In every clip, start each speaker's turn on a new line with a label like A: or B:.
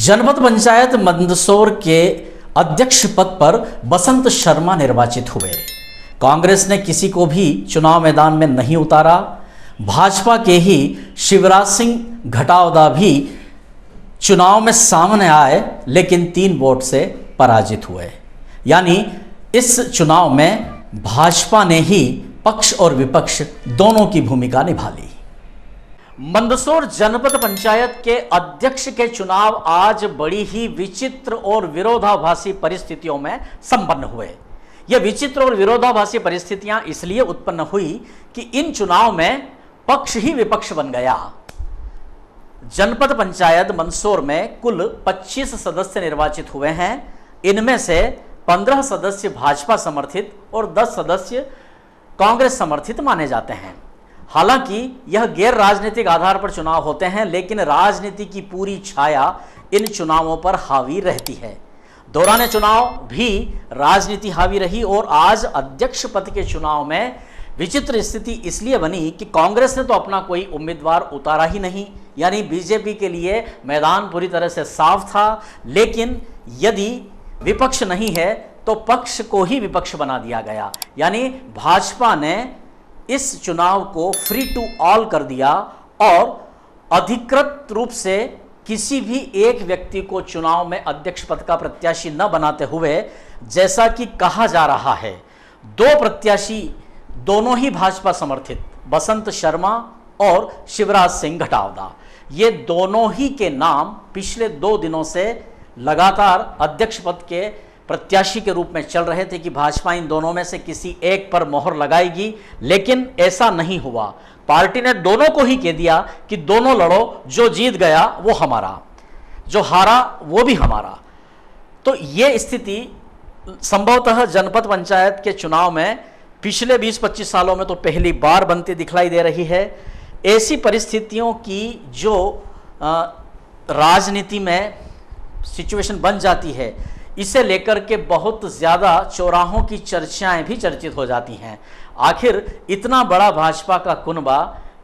A: जनपद पंचायत मंदसौर के अध्यक्ष पद पर बसंत शर्मा निर्वाचित हुए। कांग्रेस ने किसी को भी चुनाव मैदान में नहीं उतारा। भाजपा के ही शिवराज सिंह घटावदा भी चुनाव में सामने आए, लेकिन 3 वोट से पराजित हुए। यानी इस चुनाव में भाजपा ने ही पक्ष और विपक्ष दोनों की भूमिका निभा ली। मंदसौर जनपद पंचायत के अध्यक्ष के चुनाव आज बड़ी ही विचित्र और विरोधाभासी परिस्थितियों में संपन्न हुए। यह विचित्र और विरोधाभासी परिस्थितियां इसलिए उत्पन्न हुई कि इन चुनाव में पक्ष ही विपक्ष बन गया। जनपद पंचायत मंदसौर में कुल 25 सदस्य निर्वाचित हुए हैं। इनमें से 15 सदस्य भाजपा समर्थित और 10 सदस्य कांग्रेस समर्थित माने जाते हैं। हालांकि यह गैर राजनीतिक आधार पर चुनाव होते हैं, लेकिन राजनीति की पूरी छाया इन चुनावों पर हावी रहती है। दौरान चुनाव भी राजनीति हावी रही और आज अध्यक्ष पद के चुनाव में विचित्र स्थिति इसलिए बनी कि कांग्रेस ने तो अपना कोई उम्मीदवार उतारा ही नहीं, यानी बीजेपी के लिए मैदान पूरी तरह से साफ था। लेकिन यदि विपक्ष नहीं है तो पक्ष को ही विपक्ष बना दिया गया, यानी भाजपा ने इस चुनाव को फ्री टू ऑल कर दिया और अधिकृत रूप से किसी भी एक व्यक्ति को चुनाव में अध्यक्ष पद का प्रत्याशी न बनाते हुए, जैसा कि कहा जा रहा है, 2 प्रत्याशी दोनों ही भाजपा समर्थित बसंत शर्मा और शिवराज सिंह घटावदा, ये दोनों ही के नाम पिछले 2 दिनों से लगातार अध्यक्ष पद के प्रत्याशी के रूप में चल रहे थे कि भाजपा इन दोनों में से किसी एक पर मोहर लगाएगी, लेकिन ऐसा नहीं हुआ। पार्टी ने दोनों को ही कह दिया कि दोनों लड़ो, जो जीत गया वो हमारा, जो हारा वो भी हमारा। तो ये स्थिति संभवतः जनपद पंचायत के चुनाव में पिछले 20-25 सालों में तो पहली बार बनती दिखलाई दे रही है। ऐसी परिस्थितियों की जो राजनीति में सिचुएशन बन जाती है, इसे लेकर के बहुत ज़्यादा चौराहों की चर्चाएं भी चर्चित हो जाती हैं। आखिर इतना बड़ा भाजपा का कुनबा,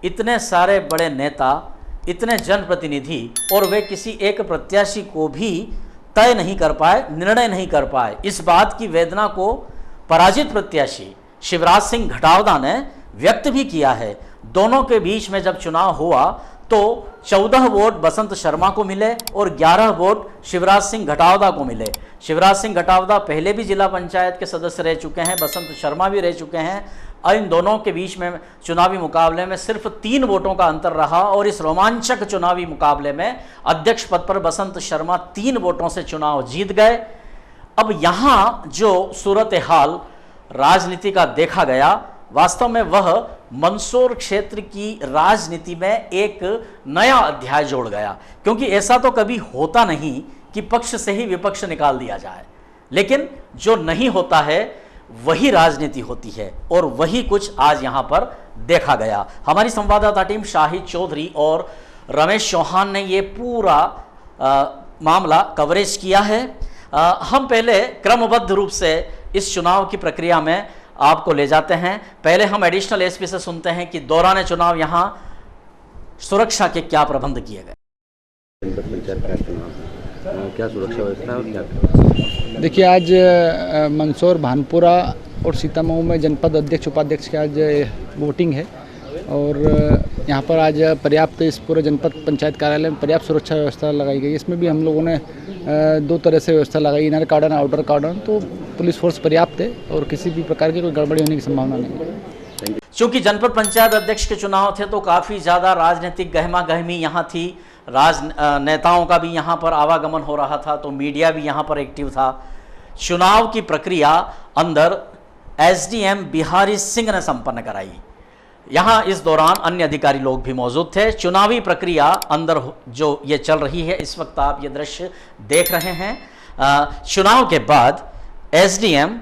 A: इतने सारे बड़े नेता, इतने जनप्रतिनिधि, और वे किसी एक प्रत्याशी को भी तय नहीं कर पाए, निर्णय नहीं कर पाए। इस बात की वेदना को पराजित प्रत्याशी शिवराज सिंह घटावदा ने व्यक्त भी किया है। दोनों के बीच में जब चुनाव हुआ तो 14 वोट बसंत शर्मा को मिले और 11 वोट शिवराज सिंह घटावदा को मिले। शिवराज सिंह घटावदा पहले भी जिला पंचायत के सदस्य रह चुके हैं, बसंत शर्मा भी रह चुके हैं, और इन दोनों के बीच में चुनावी मुकाबले में सिर्फ 3 वोटों का अंतर रहा और इस रोमांचक चुनावी मुकाबले में अध्यक्ष पद पर बसंत शर्मा 3 वोटों से चुनाव जीत गए। अब यहाँ जो सूरत हाल राजनीति का देखा गया, वास्तव में वह मंदसौर क्षेत्र की राजनीति में एक नया अध्याय जोड़ गया, क्योंकि ऐसा तो कभी होता नहीं कि पक्ष से ही विपक्ष निकाल दिया जाए, लेकिन जो नहीं होता है वही राजनीति होती है और वही कुछ आज यहां पर देखा गया। हमारी संवाददाता टीम शाहिद चौधरी और रमेश चौहान ने ये पूरा मामला कवरेज किया है। हम पहले क्रमबद्ध रूप से इस चुनाव की प्रक्रिया में आपको ले जाते हैं। पहले हम एडिशनल एसपी से सुनते हैं कि दौरान चुनाव यहां सुरक्षा के क्या प्रबंध किए गए।
B: क्या सुरक्षा व्यवस्था और क्या?
C: देखिए, आज मंदसौर, भानपुरा और सीतामऊ में जनपद अध्यक्ष उपाध्यक्ष की आज वोटिंग है और यहाँ पर आज पर्याप्त, इस पूरे जनपद पंचायत कार्यालय में पर्याप्त सुरक्षा व्यवस्था लगाई गई। इसमें भी हम लोगों ने 2 तरह से व्यवस्था लगाई, इनर कार्डन, आउटर कार्डन। तो पुलिस फोर्स पर्याप्त है और किसी भी प्रकार की कोई गड़बड़ी होने की संभावना नहीं है।
A: चूंकि जनपद पंचायत अध्यक्ष के चुनाव थे तो काफ़ी ज़्यादा राजनीतिक गहमा गहमी यहाँ थी, नेताओं का भी यहाँ पर आवागमन हो रहा था, तो मीडिया भी यहाँ पर एक्टिव था। चुनाव की प्रक्रिया अंदर एसडीएम बिहारी सिंह ने संपन्न कराई। यहाँ इस दौरान अन्य अधिकारी लोग भी मौजूद थे। चुनावी प्रक्रिया अंदर जो ये चल रही है, इस वक्त आप ये दृश्य देख रहे हैं। चुनाव के बाद एसडीएम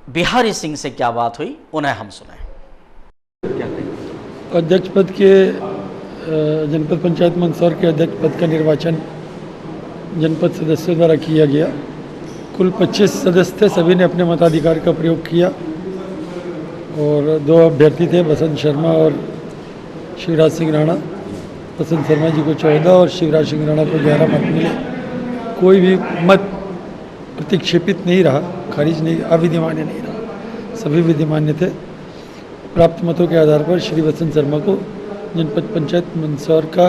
A: बिहारी सिंह से क्या बात हुई, उन्हें हम सुने।
D: अध्यक्ष पद के जनपद पंचायत मंदसौर के अध्यक्ष पद का निर्वाचन जनपद सदस्यों द्वारा किया गया। कुल 25 सदस्य थे, सभी ने अपने मताधिकार का प्रयोग किया और 2 अभ्यर्थी थे, बसंत शर्मा और शिवराज सिंह राणा। बसंत शर्मा जी को 14 और शिवराज सिंह राणा को 11 मत मिले। कोई भी मत प्रतिक्षेपित नहीं रहा, खारिज नहीं, अविधिमान्य नहीं रहा, सभी विधिमान्य थे। प्राप्त मतों के आधार पर श्री बसंत शर्मा को जनपद पंचायत मंदसौर का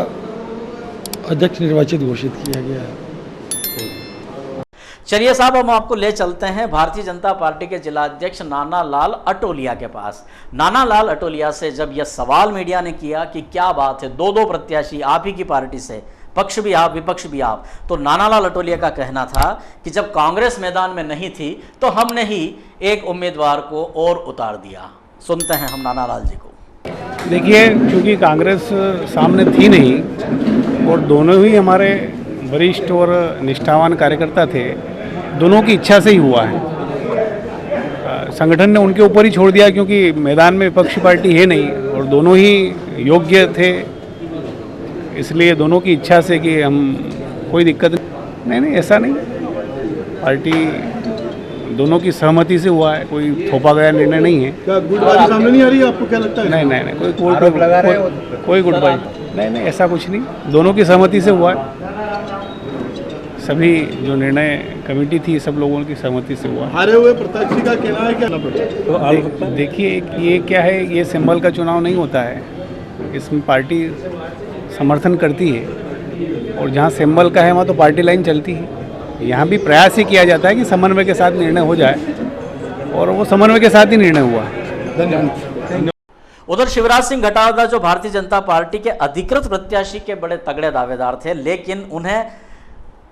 D: अध्यक्ष निर्वाचित घोषित किया गया है।
A: चलिए साहब, हम आपको ले चलते हैं भारतीय जनता पार्टी के जिलाध्यक्ष नाना लाल अटोलिया के पास। नाना लाल अटोलिया से जब यह सवाल मीडिया ने किया कि क्या बात है, दो प्रत्याशी आप ही की पार्टी से, पक्ष भी आप विपक्ष भी आप, तो नाना लाल अटोलिया का कहना था कि जब कांग्रेस मैदान में नहीं थी तो हमने ही एक उम्मीदवार को और उतार दिया। सुनते हैं हम नाना लाल जी को।
E: देखिए, क्योंकि कांग्रेस सामने थी नहीं और दोनों ही हमारे वरिष्ठ और निष्ठावान कार्यकर्ता थे, दोनों की इच्छा से ही हुआ है। संगठन ने उनके ऊपर ही छोड़ दिया, क्योंकि मैदान में विपक्षी पार्टी है नहीं और दोनों ही योग्य थे, इसलिए दोनों की इच्छा से कि हम कोई दिक्कत नहीं, ऐसा नहीं, पार्टी दोनों की सहमति से हुआ है, कोई थोपा गया निर्णय नहीं है।
F: क्या गुटबाजी सामने नहीं आ रही है, आपको क्या लगता है?
E: नहीं, कोई गुटबाजी नहीं, ऐसा कुछ नहीं, दोनों की सहमति से हुआ है। सभी जो निर्णय कमेटी थी सब लोगों की सहमति से हुआ।
F: हारे हुए प्रत्याशी का कहना है क्या?
E: देखिए, ये क्या है, ये सिंबल का चुनाव नहीं होता है, इसमें पार्टी समर्थन करती है और जहाँ सिंबल का है वहाँ तो पार्टी लाइन चलती है। यहाँ भी प्रयास ही किया जाता है कि समन्वय के साथ निर्णय हो जाए और वो समन्वय के साथ ही निर्णय हुआ है।
F: धन्यवाद।
A: उधर शिवराज सिंह घटावदा जो भारतीय जनता पार्टी के अधिकृत प्रत्याशी के बड़े तगड़े दावेदार थे, लेकिन उन्हें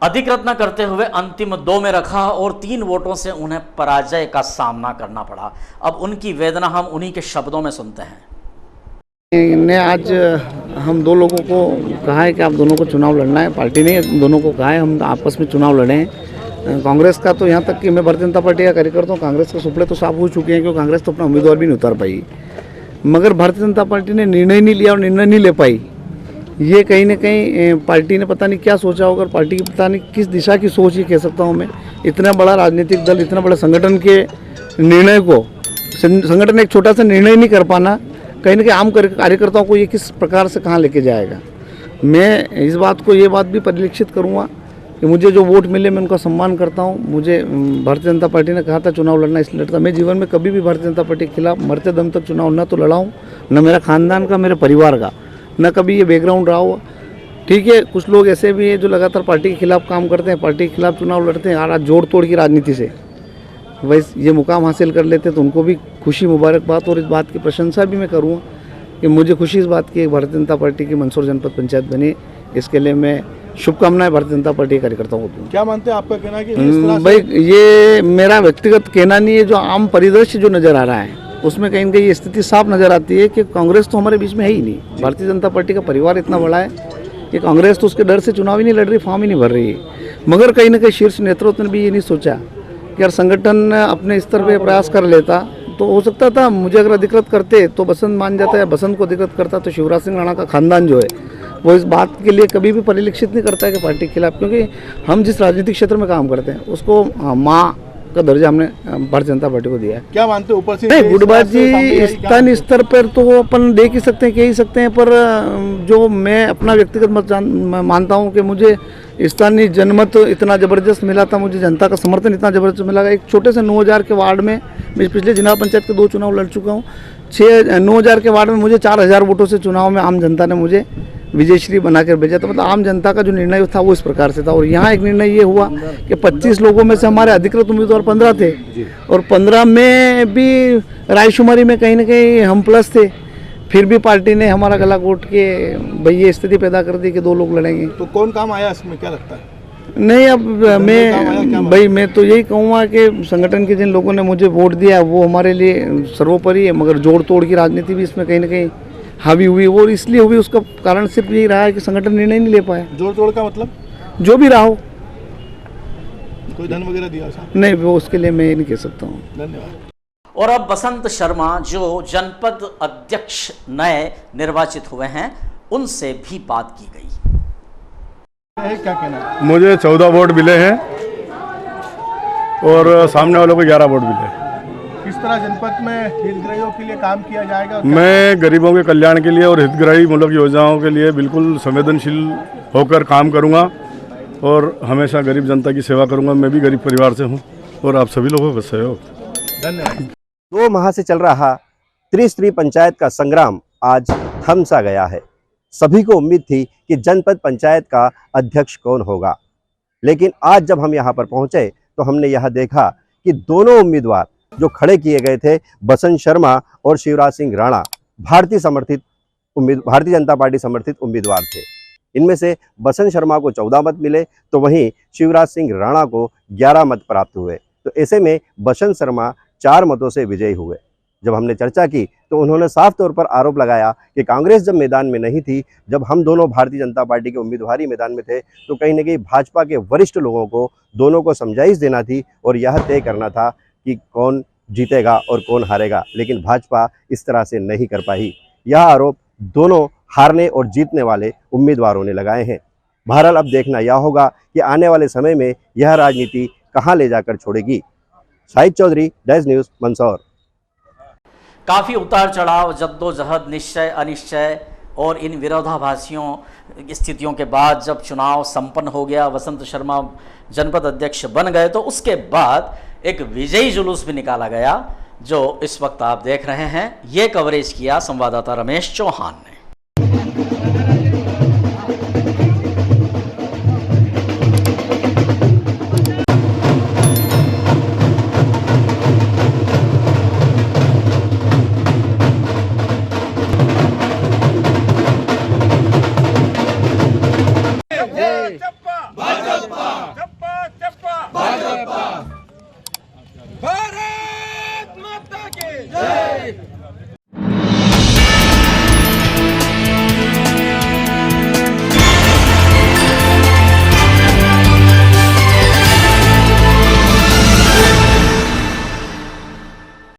A: अधिकृत न करते हुए अंतिम 2 में रखा और 3 वोटों से उन्हें पराजय का सामना करना पड़ा। अब उनकी वेदना हम उन्हीं के शब्दों में सुनते हैं।
C: ने आज हम 2 लोगों को कहा है कि आप दोनों को चुनाव लड़ना है, पार्टी ने दोनों को कहा है हम आपस में चुनाव लड़े हैं। कांग्रेस का तो यहाँ तक कि मैं भारतीय जनता पार्टी का कार्यकर्ता हूँ, कांग्रेस के सुपड़े तो साफ हो चुके हैं, क्योंकि कांग्रेस तो अपना उम्मीदवार भी नहीं उतार पाई, मगर भारतीय जनता पार्टी ने निर्णय नहीं लिया और निर्णय नहीं ले पाई। ये कहीं ना कहीं पार्टी ने पता नहीं क्या सोचा होगा, पार्टी की पता नहीं किस दिशा की सोच, ये कह सकता हूँ मैं। इतना बड़ा राजनीतिक दल, इतना बड़ा संगठन के निर्णय को, संगठन एक छोटा सा निर्णय नहीं कर पाना, कहीं ना कहीं आम कार्यकर्ताओं को ये किस प्रकार से कहाँ लेके जाएगा। मैं इस बात को, ये बात भी परिलक्षित करूँगा कि मुझे जो वोट मिले मैं उनका सम्मान करता हूँ। मुझे भारतीय जनता पार्टी ने कहा था चुनाव लड़ना, इसलिए लड़ता। मैं जीवन में कभी भी भारतीय जनता पार्टी के खिलाफ मरते दम तक चुनाव न तो लड़ा हूँ, न मेरा खानदान का, मेरे परिवार का, न कभी ये बैकग्राउंड रहा हुआ। ठीक है, कुछ लोग ऐसे भी हैं जो लगातार पार्टी के खिलाफ काम करते हैं, पार्टी के खिलाफ चुनाव लड़ते हैं, आज जोड़ तोड़ की राजनीति से वैसे ये मुकाम हासिल कर लेते हैं, तो उनको भी खुशी, मुबारकबाद। और इस बात की प्रशंसा भी मैं करूँगा कि मुझे खुशी इस बात की भारतीय जनता पार्टी की मंदसौर जनपद पंचायत बनी, इसके लिए मैं शुभकामनाएं भारतीय जनता पार्टी के कार्यकर्ताओं को दूँ।
F: क्या मानते हैं, आपका कहना है कि इस तरह
C: भाई ये मेरा व्यक्तिगत कहना नहीं है, जो आम परिदृश्य जो नज़र आ रहा है उसमें कहीं ना कहीं ये स्थिति साफ नज़र आती है कि कांग्रेस तो हमारे बीच में है ही नहीं। भारतीय जनता पार्टी का परिवार इतना बड़ा है कि कांग्रेस तो उसके डर से चुनाव ही नहीं लड़ रही, फॉर्म ही नहीं भर रही है। मगर कहीं ना कहीं शीर्ष नेतृत्व ने भी ये नहीं सोचा कि यार संगठन अपने स्तर पर प्रयास कर लेता तो हो सकता था, मुझे अगर अधिकृत करते तो बसंत मान जाता है, बसंत को अधिकृत करता तो शिवराज सिंह राणा का खानदान जो है वो इस बात के लिए कभी भी परिलक्षित नहीं करता है कि पार्टी के खिलाफ, क्योंकि हम जिस राजनीतिक क्षेत्र में काम करते हैं उसको माँ का दर्जा हमने भारतीय जनता पार्टी को दिया है।
F: क्या मानते हैं ऊपर से?
C: नहीं, गुटबाजी स्थानीय स्तर पर तो वो अपन देख ही सकते हैं, कह ही सकते हैं, पर जो मैं अपना व्यक्तिगत मत मानता हूँ कि मुझे स्थानीय जनमत इतना ज़बरदस्त मिला था, मुझे जनता का समर्थन इतना ज़बरदस्त मिला। एक छोटे से 9000 के वार्ड में मैं पिछले जिला पंचायत के 2 चुनाव लड़ चुका हूँ। 9000 के वार्ड में मुझे 4000 वोटों से चुनाव में आम जनता ने मुझे विजयश्री बनाकर भेजा। तो मतलब आम जनता का जो निर्णय था वो इस प्रकार से था। और यहाँ एक निर्णय ये हुआ कि 25 लोगों में से हमारे अधिकृत उम्मीदवार 15 थे और 15 में भी रायशुमारी में कहीं ना कहीं हम प्लस थे, फिर भी पार्टी ने हमारा गला घोट के भाई ये स्थिति पैदा कर दी कि 2 लोग लड़ेंगे।
F: तो कौन काम आया इसमें, क्या लगता है?
C: नहीं, अब मैं तो यही कहूँगा कि संगठन के जिन लोगों ने मुझे वोट दिया वो हमारे लिए सर्वोपरि है, मगर जोड़ तोड़ की राजनीति भी इसमें कहीं ना कहीं हावी हुई, वो इसलिए हुई, उसका कारण सिर्फ यही रहा है कि संगठन निर्णय नहीं ले पाया।
F: जोड़ तोड़ का मतलब
C: जो भी रहा हो,
F: कोई धन वगैरह दिया साहब?
C: नहीं, वो उसके लिए मैं ये नहीं कह सकता हूँ।
F: धन्यवाद।
A: और अब बसंत शर्मा जो जनपद अध्यक्ष नए निर्वाचित हुए हैं उनसे भी बात की गई।
F: क्या कहना है?
G: मुझे 14 वोट मिले हैं और सामने वालों को 11 वोट मिले।
F: किस तरह जनपद में हितग्राहियों के लिए काम किया जाएगा?
G: मैं गरीबों के कल्याण के लिए और हितग्राही मूलक योजनाओं के लिए बिल्कुल संवेदनशील होकर काम करूंगा और हमेशा गरीब जनता की सेवा करूंगा। मैं भी गरीब परिवार से हूं और आप सभी लोगों का सहयोग।
F: धन्यवाद।
H: 2 माह से चल रहा त्रिस्तरीय पंचायत का संग्राम आज थम सा गया है। सभी को उम्मीद थी कि जनपद पंचायत का अध्यक्ष कौन होगा, लेकिन आज जब हम यहाँ पर पहुँचे तो हमने यह देखा कि दोनों उम्मीदवार जो खड़े किए गए थे, बसंत शर्मा और शिवराज सिंह राणा, भारतीय जनता पार्टी समर्थित उम्मीदवार थे। इनमें से बसंत शर्मा को 14 मत मिले तो वहीं शिवराज सिंह राणा को 11 मत प्राप्त हुए। तो ऐसे में बसंत शर्मा 4 मतों से विजयी हुए। जब हमने चर्चा की तो उन्होंने साफ तौर पर आरोप लगाया कि कांग्रेस जब मैदान में नहीं थी, जब हम दोनों भारतीय जनता पार्टी के उम्मीदवार ही मैदान में थे, तो कहीं न कहीं भाजपा के वरिष्ठ लोगों को दोनों को समझाइश देना थी और यह तय करना था कि कौन जीतेगा और कौन हारेगा, लेकिन भाजपा इस तरह से नहीं कर पाई। यह आरोप दोनों हारने और जीतने वाले उम्मीदवारों ने लगाए हैं। बहरहाल अब देखना यह होगा कि आने वाले समय में यह राजनीति कहां ले जाकर छोड़ेगी। Shahid Chaudhary, dash news, Mandsaur.
A: काफ़ी उतार चढ़ाव, जद्दोजहद, निश्चय अनिश्चय और इन विरोधाभासियों स्थितियों के बाद जब चुनाव संपन्न हो गया, बसंत शर्मा जनपद अध्यक्ष बन गए, तो उसके बाद एक विजयी जुलूस भी निकाला गया, जो इस वक्त आप देख रहे हैं। ये कवरेज किया संवाददाता रमेश चौहान ने।